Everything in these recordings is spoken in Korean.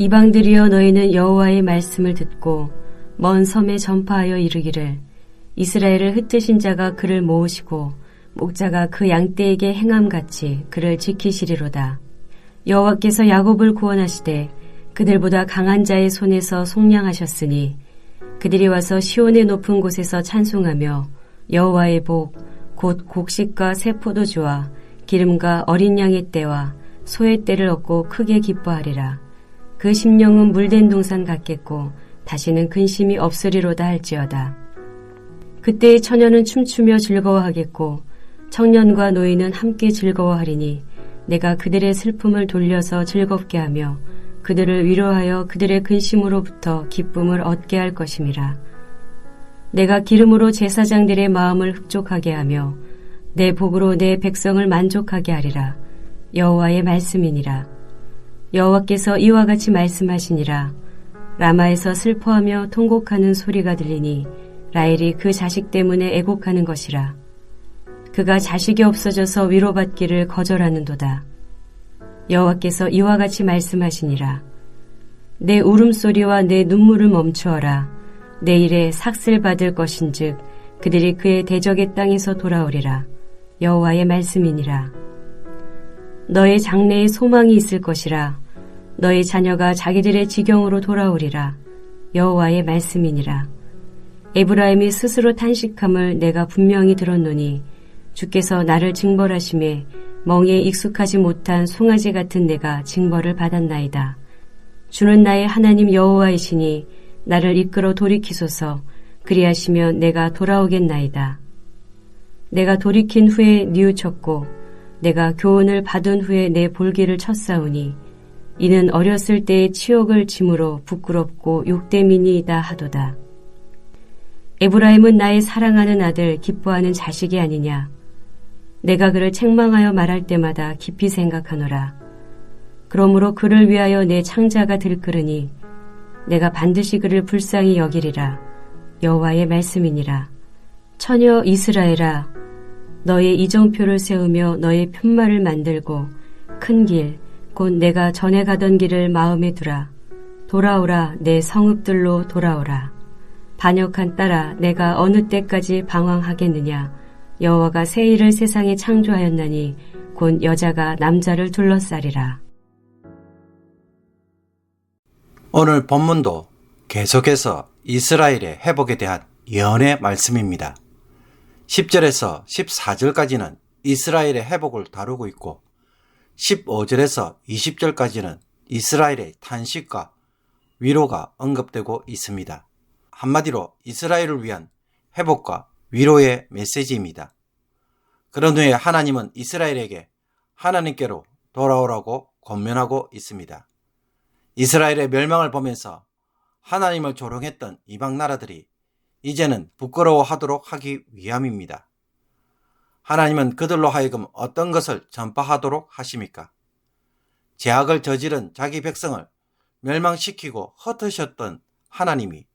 이방들이여 너희는 여호와의 말씀을 듣고 먼 섬에 전파하여 이르기를 이스라엘을 흩으신 자가 그를 모으시고 목자가 그 양떼에게 행함같이 그를 지키시리로다. 여호와께서 야곱을 구원하시되 그들보다 강한 자의 손에서 속량하셨으니 그들이 와서 시온의 높은 곳에서 찬송하며 여호와의 복 곧 곡식과 새 포도주와 기름과 어린 양의 떼와 소의 떼를 얻고 크게 기뻐하리라. 그 심령은 물된 동산 같겠고 다시는 근심이 없으리로다 할지어다. 그때의 처녀는 춤추며 즐거워하겠고 청년과 노인은 함께 즐거워하리니 내가 그들의 슬픔을 돌려서 즐겁게 하며 그들을 위로하여 그들의 근심으로부터 기쁨을 얻게 할 것임이라. 내가 기름으로 제사장들의 마음을 흡족하게 하며 내 복으로 내 백성을 만족하게 하리라. 여호와의 말씀이니라. 여호와께서 이와 같이 말씀하시니라. 라마에서 슬퍼하며 통곡하는 소리가 들리니 라헬이 그 자식 때문에 애곡하는 것이라. 그가 자식이 없어져서 위로받기를 거절하는도다. 여호와께서 이와 같이 말씀하시니라. 내 울음소리와 내 눈물을 멈추어라. 내 일에 삭슬 받을 것인즉 그들이 그의 대적의 땅에서 돌아오리라. 여호와의 말씀이니라. 너의 장래에 소망이 있을 것이라. 너의 자녀가 자기들의 지경으로 돌아오리라. 여호와의 말씀이니라. 에브라임이 스스로 탄식함을 내가 분명히 들었노니 주께서 나를 징벌하심에 멍에 익숙하지 못한 송아지 같은 내가 징벌을 받았나이다. 주는 나의 하나님 여호와이시니 나를 이끌어 돌이키소서. 그리하시면 내가 돌아오겠나이다. 내가 돌이킨 후에 뉘우쳤고 내가 교훈을 받은 후에 내 볼기를 쳤사오니 이는 어렸을 때의 치욕을 짐으로 부끄럽고 욕됨이니이다 하도다. 에브라임은 나의 사랑하는 아들 기뻐하는 자식이 아니냐. 내가 그를 책망하여 말할 때마다 깊이 생각하노라. 그러므로 그를 위하여 내 창자가 들끓으니 내가 반드시 그를 불쌍히 여기리라. 여호와의 말씀이니라. 처녀 이스라엘아, 너의 이정표를 세우며 너의 편말을 만들고 큰 길, 곧 내가 전에 가던 길을 마음에 두라. 돌아오라, 내 성읍들로 돌아오라. 반역한 딸아, 내가 어느 때까지 방황하겠느냐. 여호와가 새 일을 세상에 창조하였나니 곧 여자가 남자를 둘러싸리라. 오늘 본문도 계속해서 이스라엘의 회복에 대한 예언의 말씀입니다. 10절에서 14절까지는 이스라엘의 회복을 다루고 있고 15절에서 20절까지는 이스라엘의 탄식과 위로가 언급되고 있습니다. 한마디로 이스라엘을 위한 회복과 위로의 메시지입니다. 그런 후에 하나님은 이스라엘에게 하나님께로 돌아오라고 권면하고 있습니다. 이스라엘의 멸망을 보면서 하나님을 조롱했던 이방 나라들이 이제는 부끄러워하도록 하기 위함입니다. 하나님은 그들로 하여금 어떤 것을 전파하도록 하십니까? 죄악을 저지른 자기 백성을 멸망시키고 흩으셨던 하나님이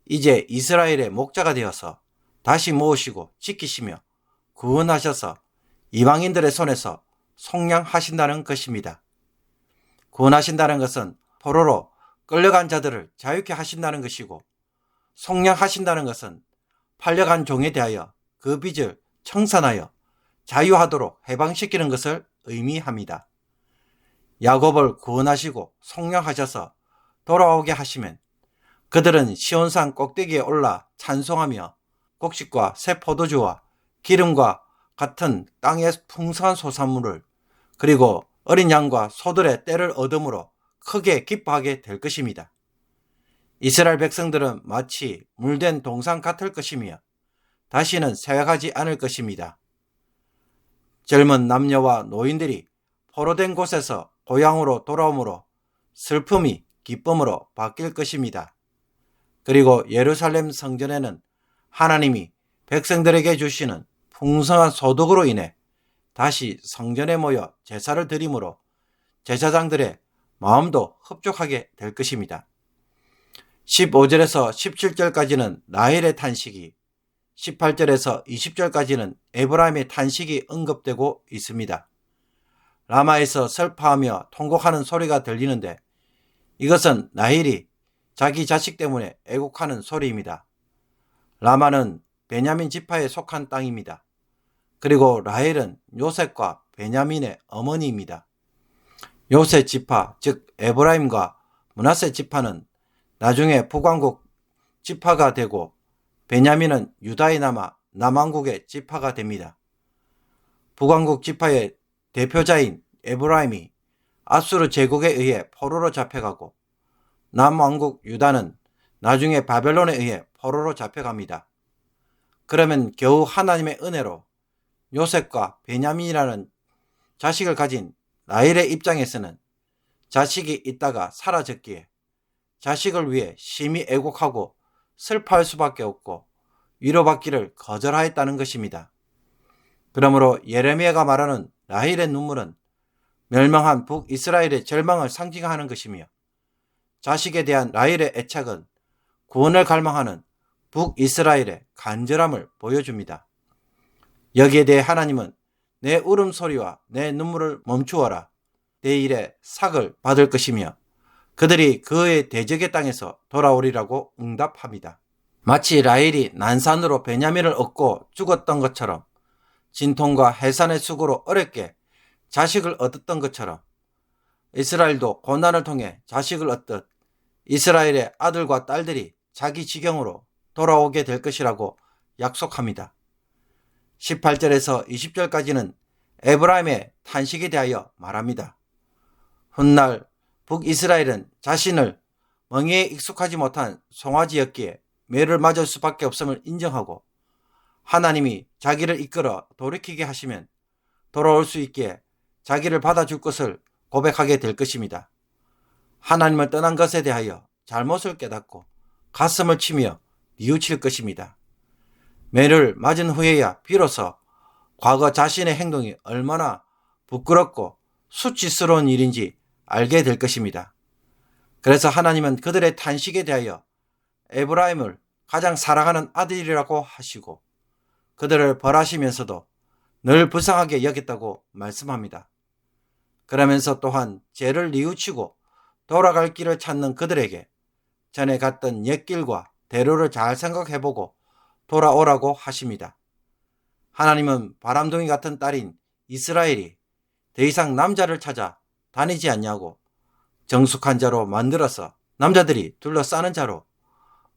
이제 이스라엘의 목자가 되어서 다시 모으시고 지키시며 구원하셔서 이방인들의 손에서 속량하신다는 것입니다. 구원하신다는 것은 포로로 끌려간 자들을 자유케 하신다는 것이고 속량하신다는 것은 팔려간 종에 대하여 그 빚을 청산하여 자유하도록 해방시키는 것을 의미합니다. 야곱을 구원하시고 속량하셔서 돌아오게 하시면 그들은 시온산 꼭대기에 올라 찬송하며 곡식과 새 포도주와 기름과 같은 땅의 풍성한 소산물을 그리고 어린 양과 소들의 떼를 얻음으로 크게 기뻐하게 될 것입니다. 이스라엘 백성들은 마치 물된 동산 같을 것이며 다시는 생각하지 않을 것입니다. 젊은 남녀와 노인들이 포로된 곳에서 고향으로 돌아오므로 슬픔이 기쁨으로 바뀔 것입니다. 그리고 예루살렘 성전에는 하나님이 백성들에게 주시는 풍성한 소득으로 인해 다시 성전에 모여 제사를 드림으로 제사장들의 마음도 흡족하게 될 것입니다. 15절에서 17절까지는 라헬의 탄식이, 18절에서 20절까지는 에브라임의 탄식이 언급되고 있습니다. 라마에서 슬퍼하며 통곡하는 소리가 들리는데 이것은 라헬이 자기 자식 때문에 애곡하는 소리입니다. 라마는 베냐민 지파에 속한 땅입니다. 그리고 라헬은 요셉과 베냐민의 어머니입니다. 요셉 지파, 즉 에브라임과 므낫세 지파는 나중에 북왕국 지파가 되고 베냐민은 유다에 남아 남왕국의 지파가 됩니다. 북왕국 지파의 대표자인 에브라임이 아수르 제국에 의해 포로로 잡혀가고 남왕국 유다는 나중에 바벨론에 의해 포로로 잡혀갑니다. 그러면 겨우 하나님의 은혜로 요셉과 베냐민이라는 자식을 가진 라헬의 입장에서는 자식이 있다가 사라졌기에 자식을 위해 심히 애곡하고 슬퍼할 수밖에 없고 위로받기를 거절하였다는 것입니다. 그러므로 예레미야가 말하는 라헬의 눈물은 멸망한 북이스라엘의 절망을 상징하는 것이며 자식에 대한 라헬의 애착은 구원을 갈망하는 북이스라엘의 간절함을 보여줍니다. 여기에 대해 하나님은 내 울음소리와 내 눈물을 멈추어라. 내 일에 삭을 받을 것이며 그들이 그의 대적의 땅에서 돌아오리라고 응답합니다. 마치 라헬이 난산으로 베냐민을 얻고 죽었던 것처럼 진통과 해산의 수고로 어렵게 자식을 얻었던 것처럼 이스라엘도 고난을 통해 자식을 얻듯 이스라엘의 아들과 딸들이 자기 지경으로 돌아오게 될 것이라고 약속합니다. 18절에서 20절까지는 에브라임의 탄식에 대하여 말합니다. 훗날 북이스라엘은 자신을 멍에에 익숙하지 못한 송아지였기에 매를 맞을 수밖에 없음을 인정하고 하나님이 자기를 이끌어 돌이키게 하시면 돌아올 수 있기에 자기를 받아줄 것을 고백하게 될 것입니다. 하나님을 떠난 것에 대하여 잘못을 깨닫고 가슴을 치며 뉘우칠 것입니다. 매를 맞은 후에야 비로소 과거 자신의 행동이 얼마나 부끄럽고 수치스러운 일인지 알게 될 것입니다. 그래서 하나님은 그들의 탄식에 대하여 에브라임을 가장 사랑하는 아들이라고 하시고 그들을 벌하시면서도 늘 불쌍하게 여겼다고 말씀합니다. 그러면서 또한 죄를 뉘우치고 돌아갈 길을 찾는 그들에게 전에 갔던 옛길과 대로를 잘 생각해보고 돌아오라고 하십니다. 하나님은 바람둥이 같은 딸인 이스라엘이 더 이상 남자를 찾아 다니지 않냐고 정숙한 자로 만들어서 남자들이 둘러싸는 자로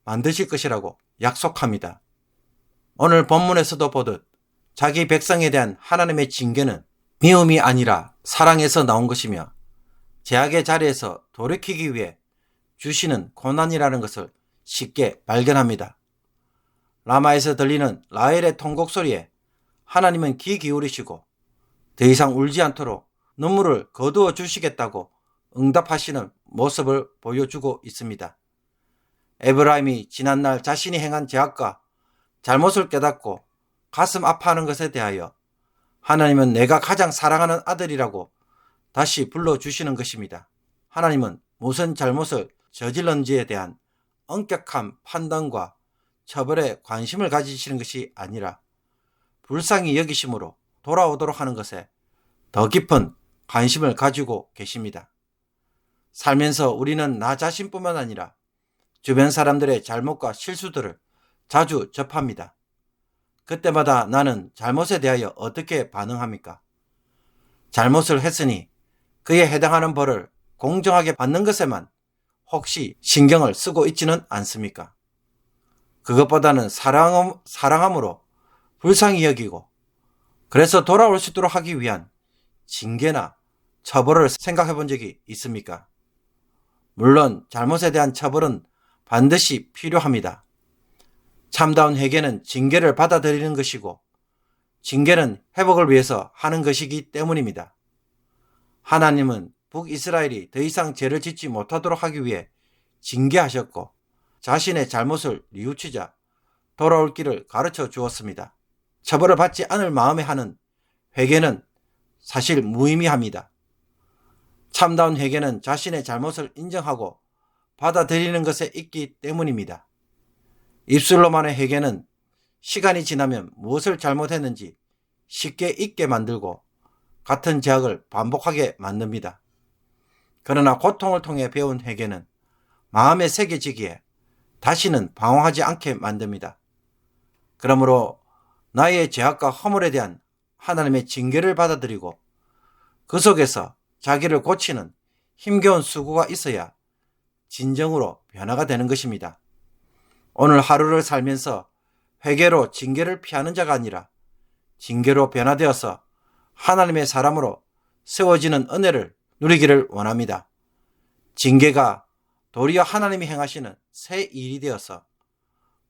만드실 것이라고 약속합니다. 오늘 본문에서도 보듯 자기 백성에 대한 하나님의 징계는 미움이 아니라 사랑에서 나온 것이며 죄악의 자리에서 돌이키기 위해 주시는 고난이라는 것을 쉽게 발견합니다. 라마에서 들리는 라헬의 통곡 소리에 하나님은 귀 기울이시고 더 이상 울지 않도록 눈물을 거두어 주시겠다고 응답하시는 모습을 보여주고 있습니다. 에브라임이 지난날 자신이 행한 죄악과 잘못을 깨닫고 가슴 아파하는 것에 대하여 하나님은 내가 가장 사랑하는 아들이라고 다시 불러주시는 것입니다. 하나님은 무슨 잘못을 저질렀는지에 대한 엄격한 판단과 처벌에 관심을 가지시는 것이 아니라 불쌍히 여기심으로 돌아오도록 하는 것에 더 깊은 관심을 가지고 계십니다. 살면서 우리는 나 자신뿐만 아니라 주변 사람들의 잘못과 실수들을 자주 접합니다. 그때마다 나는 잘못에 대하여 어떻게 반응합니까? 잘못을 했으니 그에 해당하는 벌을 공정하게 받는 것에만 혹시 신경을 쓰고 있지는 않습니까? 그것보다는 사랑함으로 불쌍히 여기고 그래서 돌아올 수 있도록 하기 위한 징계나 처벌을 생각해 본 적이 있습니까? 물론 잘못에 대한 처벌은 반드시 필요합니다. 참다운 회개는 징계를 받아들이는 것이고 징계는 회복을 위해서 하는 것이기 때문입니다. 하나님은 북이스라엘이 더 이상 죄를 짓지 못하도록 하기 위해 징계하셨고 자신의 잘못을 뉘우치자 돌아올 길을 가르쳐 주었습니다. 처벌을 받지 않을 마음에 하는 회개는 사실 무의미합니다. 참다운 회개는 자신의 잘못을 인정하고 받아들이는 것에 있기 때문입니다. 입술로만의 회개는 시간이 지나면 무엇을 잘못했는지 쉽게 잊게 만들고 같은 죄악을 반복하게 만듭니다. 그러나 고통을 통해 배운 회개는 마음에 새겨지기에 다시는 방황하지 않게 만듭니다. 그러므로 나의 죄악과 허물에 대한 하나님의 징계를 받아들이고 그 속에서 자기를 고치는 힘겨운 수고가 있어야 진정으로 변화가 되는 것입니다. 오늘 하루를 살면서 회개로 징계를 피하는 자가 아니라 징계로 변화되어서 하나님의 사람으로 세워지는 은혜를 누리기를 원합니다. 징계가 도리어 하나님이 행하시는 새 일이 되어서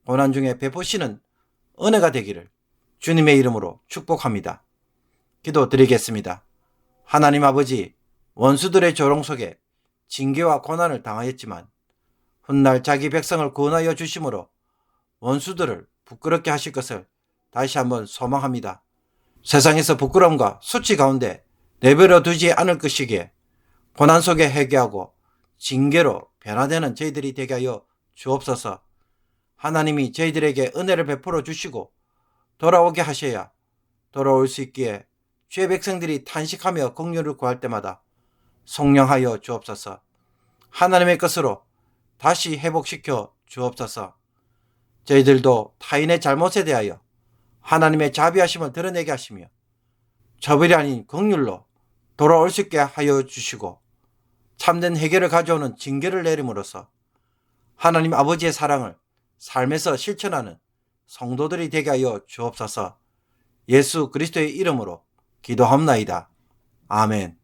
고난 중에 베푸시는 은혜가 되기를 주님의 이름으로 축복합니다. 기도드리겠습니다. 하나님 아버지, 원수들의 조롱 속에 징계와 고난을 당하였지만 훗날 자기 백성을 구원하여 주심으로 원수들을 부끄럽게 하실 것을 다시 한번 소망합니다. 세상에서 부끄러움과 수치 가운데 내버려 두지 않을 것이기에 고난 속에 회개하고 징계로 변화되는 저희들이 되게 하여 주옵소서. 하나님이 저희들에게 은혜를 베풀어 주시고 돌아오게 하셔야 돌아올 수 있기에 주의 백성들이 탄식하며 긍휼을 구할 때마다 성령하여 주옵소서. 하나님의 것으로 다시 회복시켜 주옵소서. 저희들도 타인의 잘못에 대하여 하나님의 자비하심을 드러내게 하시며 처벌이 아닌 긍휼로 돌아올 수 있게 하여 주시고 참된 해결을 가져오는 징계를 내림으로써 하나님 아버지의 사랑을 삶에서 실천하는 성도들이 되게 하여 주옵소서. 예수 그리스도의 이름으로 기도합나이다. 아멘.